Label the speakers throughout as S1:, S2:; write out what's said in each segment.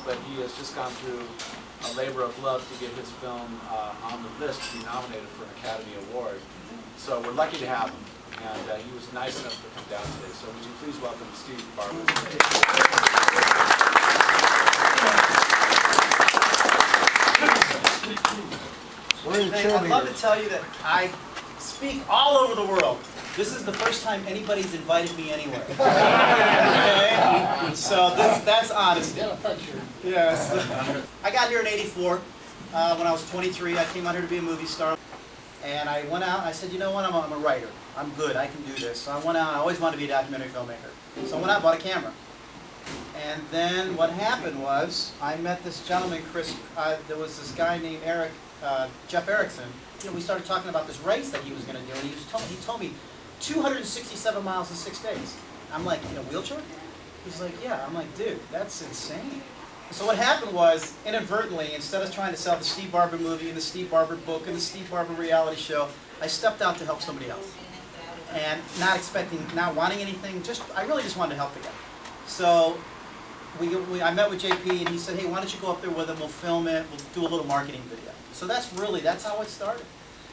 S1: but he has just gone through a labor of love to get his film on the list to be nominated for an Academy Award. So we're lucky to have him, and he was nice enough to come down today. So would you please welcome Steve Barber.
S2: I'd love to tell you that I speak all over the world. This is the first time anybody's invited me anywhere. Okay? So that's honesty. Yes. I got here in '84 when I was 23. I came out here to be a movie star. And I went out and I said, you know what, I'm a writer. I'm good, I can do this. So I went out, I always wanted to be a documentary filmmaker. So I went out and bought a camera. And then what happened was, I met this gentleman, there was this guy named Jeff Erickson. You know, we started talking about this race that he was going to do, and he told me 267 miles in 6 days. I'm like, in a wheelchair? He's like, yeah. I'm like, dude, that's insane. So what happened was, inadvertently, instead of trying to sell the Steve Barber movie and the Steve Barber book and the Steve Barber reality show, I stepped out to help somebody else. And not expecting, not wanting anything, I really just wanted to help the guy. So I met with JP and he said, hey, why don't you go up there with him, we'll film it, we'll do a little marketing video. So that's how it started.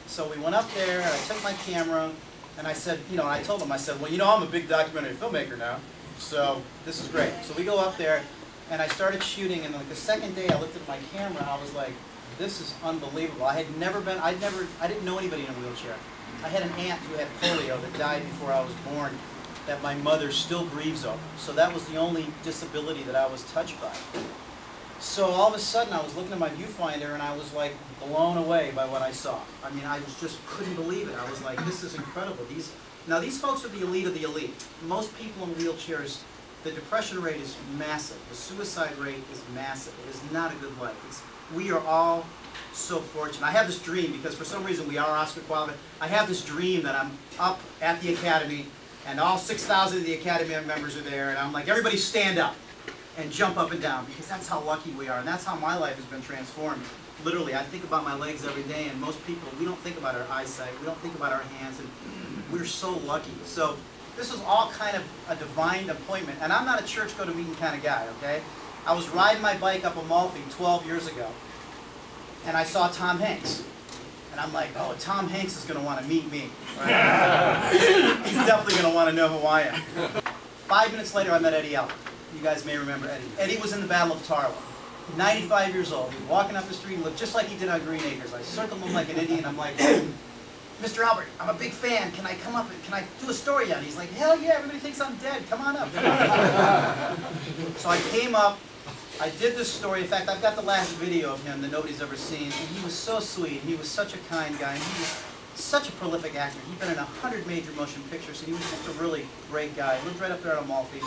S2: So we went up there, and I took my camera, and I said, you know, and I told him, I said, well, you know, I'm a big documentary filmmaker now, so this is great. So we go up there, and I started shooting, and like the second day I looked at my camera, and I was like, this is unbelievable. I didn't know anybody in a wheelchair. I had an aunt who had polio that died before I was born, that my mother still grieves over. So that was the only disability that I was touched by. So all of a sudden I was looking at my viewfinder and I was like blown away by what I saw. I mean, I just couldn't believe it. I was like, this is incredible. Now these folks are the elite of the elite. Most people in wheelchairs, the depression rate is massive. The suicide rate is massive. It is not a good life. We are all so fortunate. I have this dream, because for some reason we are Oscar qualified. I have this dream that I'm up at the Academy and all 6,000 of the Academy members are there, and I'm like, everybody stand up and jump up and down, because that's how lucky we are, and that's how my life has been transformed. Literally, I think about my legs every day, and most people, we don't think about our eyesight, we don't think about our hands, and we're so lucky. So this was all kind of a divine appointment, and I'm not a church go-to-meeting kind of guy, okay? I was riding my bike up Amalfi 12 years ago, and I saw Tom Hanks. And I'm like, oh, Tom Hanks is going to want to meet me. Right? He's definitely going to want to know who I am. 5 minutes later, I met Eddie Elliott. You guys may remember Eddie. Eddie was in the Battle of Tarawa. 95 years old. He was walking up the street and looked just like he did on Green Acres. I circled him like an Indian. I'm like, Mr. Albert, I'm a big fan. Can I come up and can I do a story on it? He's like, hell yeah, everybody thinks I'm dead. Come on up. Come on up. So I came up. I did this story. In fact, I've got the last video of him that nobody's ever seen. And he was so sweet. He was such a kind guy. And he was such a prolific actor. He'd been in 100 major motion pictures, and he was just a really great guy. He lived right up there at Amalfi.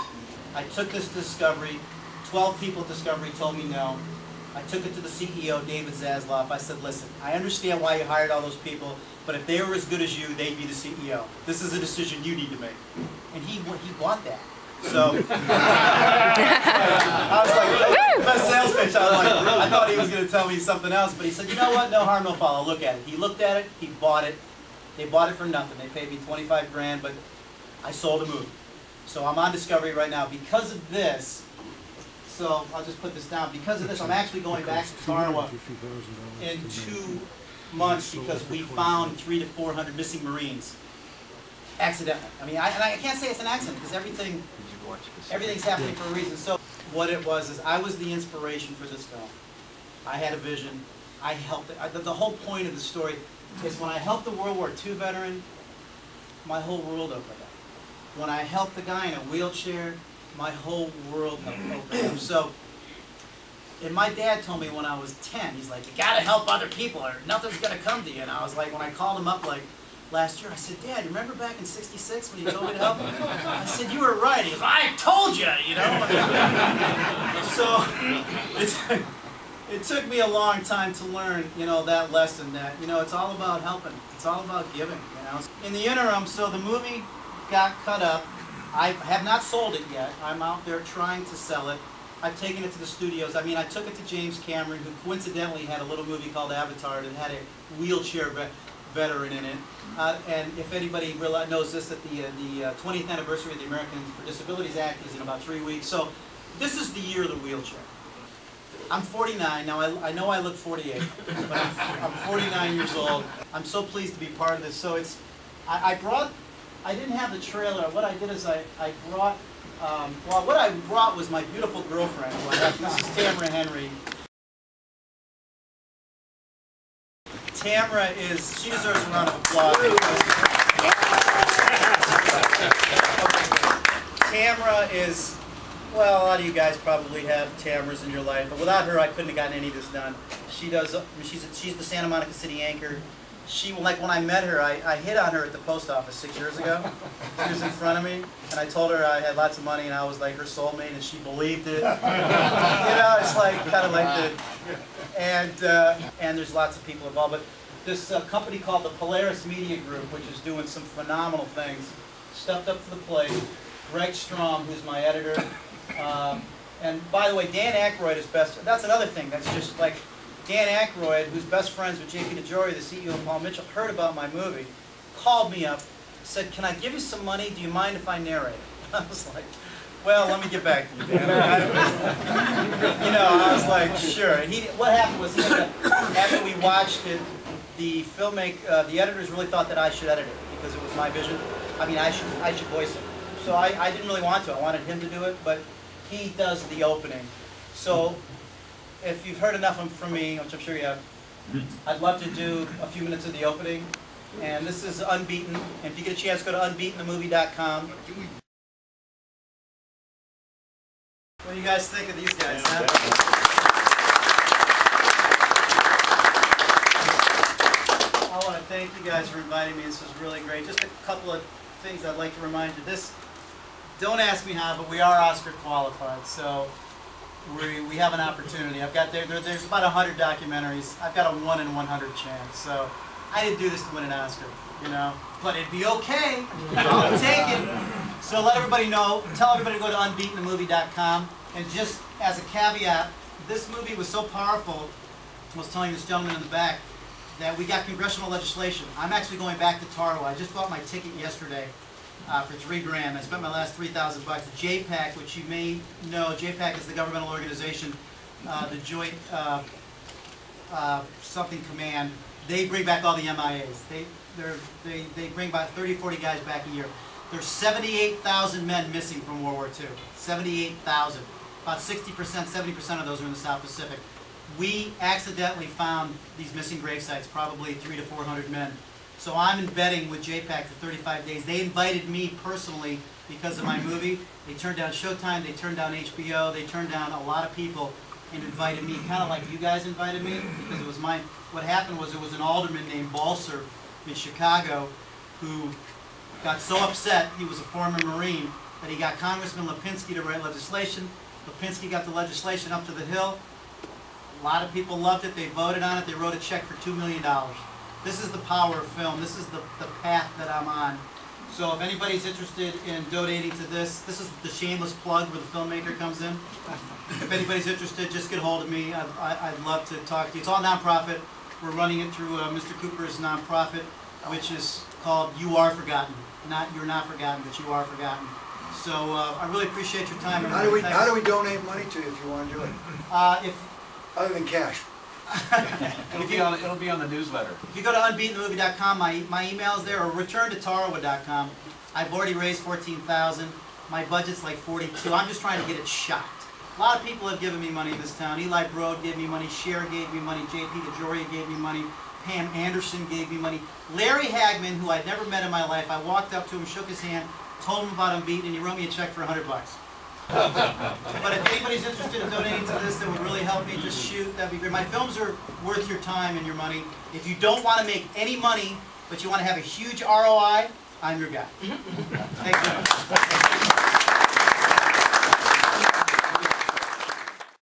S2: I took this to Discovery. 12 people at Discovery told me no. I took it to the CEO, David Zasloff. I said, listen, I understand why you hired all those people, but if they were as good as you, they'd be the CEO. This is a decision you need to make. And he bought that. So I was like, best sales pitch. I thought he was going to tell me something else, but he said, you know what, no harm, no foul. Look at it. He looked at it, he bought it. They bought it for nothing. They paid me 25 grand, but I sold a movie. So I'm on Discovery right now because of this. So I'll just put this down. Because of this, I'm actually going back to Tarawa in 2 months because we found 300 to 400 missing Marines. Accidentally. I mean, I can't say it's an accident because everything's happening for a reason. So what it was is I was the inspiration for this film. I had a vision. I helped it. The whole point of the story is when I helped the World War II veteran, my whole world opened up. When I helped the guy in a wheelchair, my whole world opened up. So, and my dad told me when I was 10, he's like, you got to help other people or nothing's going to come to you. And I was like, when I called him up like last year, I said, Dad, remember back in '66 when you told me to help? I said, you were right. He goes, I told you, you know. So it took me a long time to learn, you know, that lesson that, you know, it's all about helping. It's all about giving, you know. In the interim, so the movie got cut up. I have not sold it yet. I'm out there trying to sell it. I've taken it to the studios. I mean, I took it to James Cameron, who coincidentally had a little movie called Avatar that had a wheelchair veteran in it. And if anybody knows this, that the 20th anniversary of the Americans for Disabilities Act is in about 3 weeks. So this is the year of the wheelchair. I'm 49 now. I know I look 48, but I'm 49 years old. I'm so pleased to be part of this. So it's I didn't have the trailer. What I did is I brought well, what I brought was my beautiful girlfriend. This is Tamara Henry. Tamara she deserves a round of applause. Tamara is, well, a lot of you guys probably have Tamaras in your life, but without her I couldn't have gotten any of this done. She's the Santa Monica City anchor. Like when I met her, I hit on her at the post office 6 years ago. She was in front of me, and I told her I had lots of money and I was like her soulmate, and she believed it. You know, it's like kind of like and there's lots of people involved. But this company called the Polaris Media Group, which is doing some phenomenal things, stepped up to the plate. Greg Strom, who's my editor, and by the way, Dan Aykroyd is best. That's another thing. That's just like Dan Aykroyd, who's best friends with J.P. DeJoria, the CEO of Paul Mitchell, heard about my movie, called me up, said, "Can I give you some money? Do you mind if I narrate?" I was like, "Well, let me get back to you, Dan." You know, I was like, "Sure." And what happened was, after we watched it, the editors really thought that I should edit it because it was my vision. I mean, I should voice it. So I didn't really want to. I wanted him to do it, but he does the opening. So if you've heard enough from me, which I'm sure you have, I'd love to do a few minutes of the opening. And this is Unbeaten. And if you get a chance, go to unbeatenthemovie.com. What do you guys think of these guys? Huh? I want to thank you guys for inviting me. This was really great. Just a couple of things I'd like to remind you. Don't ask me how, but we are Oscar qualified, so we have an opportunity. There's about 100 documentaries. I've got a 1 in 100 chance. So I didn't do this to win an Oscar, you know, but it'd be okay. I'll take it. So let everybody know. Tell everybody to go to unbeatenthemovie.com. And just as a caveat, this movie was so powerful. I was telling this gentleman in the back that we got congressional legislation. I'm actually going back to Tarawa. I just bought my ticket yesterday for $3 grand. I spent my last $3,000. JPAC, which you may know, JPAC is the governmental organization, the Joint something Command. They bring back all the MIAs. They bring about 30, 40 guys back a year. There's 78,000 men missing from World War II. 78,000. About 60%, 70% of those are in the South Pacific. We accidentally found these missing grave sites, probably 300 to 400 men. So I'm embedding with JPAC for 35 days. They invited me personally because of my movie. They turned down Showtime, they turned down HBO, they turned down a lot of people and invited me, kind of like you guys invited me, because it was mine. What happened was, it was an alderman named Balser in Chicago who got so upset, he was a former Marine, that he got Congressman Lipinski to write legislation. Lipinski got the legislation up to the Hill. A lot of people loved it. They voted on it. They wrote a check for $2 million. This is the power of film. This is the path that I'm on. So if anybody's interested in donating to this is the shameless plug where the filmmaker comes in. If anybody's interested, just get hold of me. I'd love to talk to you. It's all nonprofit. We're running it through Mr. Cooper's nonprofit, which is called You Are Forgotten. Not You're Not Forgotten, but You Are Forgotten. So I really appreciate your time.
S3: How do we donate money to you if you want to do it? Other than cash.
S1: It'll be on the newsletter.
S2: If you go to unbeatenthemovie.com, my email is there, or returntoTarawa.com. I've already raised $14,000. My budget's like $42. I'm just trying to get it shot. A lot of people have given me money in this town. Eli Broad gave me money. Cher gave me money. J.P. DeJoria gave me money. Pam Anderson gave me money. Larry Hagman, who I'd never met in my life, I walked up to him, shook his hand, told him about Unbeaten, and he wrote me a check for $100. But if anybody's interested in donating to this, that would really help me, just shoot. That'd be great. My films are worth your time and your money. If you don't want to make any money, but you want to have a huge ROI, I'm your guy. Thank you.